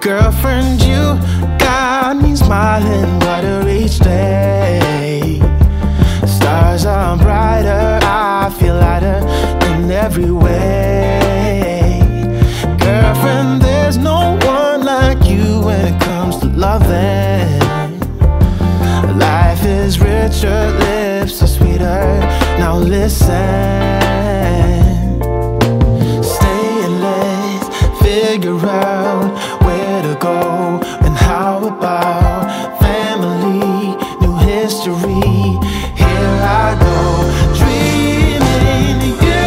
Girlfriend, you got me smiling brighter each day. Stars are brighter, I feel lighter in every way. Girlfriend, there's no one like you when it comes to loving. Life is richer, lips are sweeter. Now listen, stay and let's figure out where to go and how about family, new history. Here I go, dreaming. You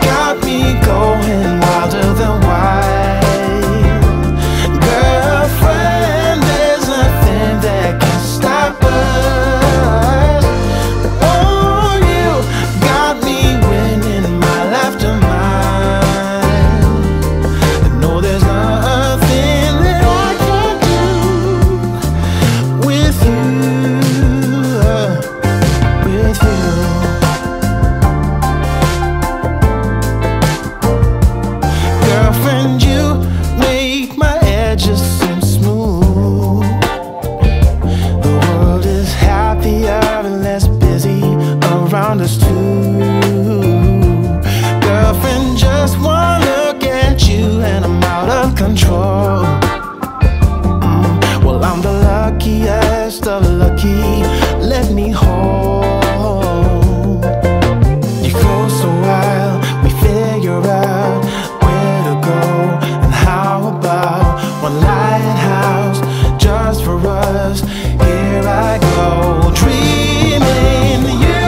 got me going wilder than wild. Girlfriend, there's nothing that can stop us. Oh, you got me winning my laughter mind. I know there's nothing that I can't do with you, with you. Girlfriend, you make my edges seem smooth. The world is happier and less busy around us too. Girlfriend, just one look at you and I'm out of control. Well, I'm the luckiest of lucky. Let me hold you close a while. We figure out where to go and how about one lighthouse just for us. Here I go, dreaming. You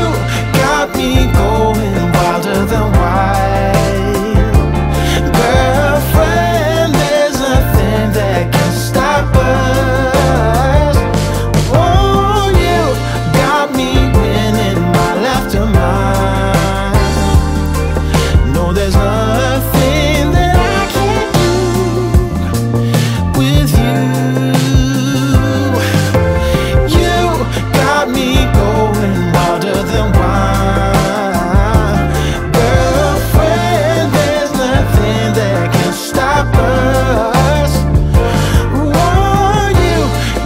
got me going wilder than wild. Girlfriend, there's nothing that can stop us. Oh, you got me winning my laughter mind. No, there's nothing that I can't do with you. You got me going wilder than wild. Girlfriend, there's nothing that can stop us. Oh, you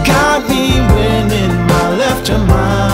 got me winning my laughter mind.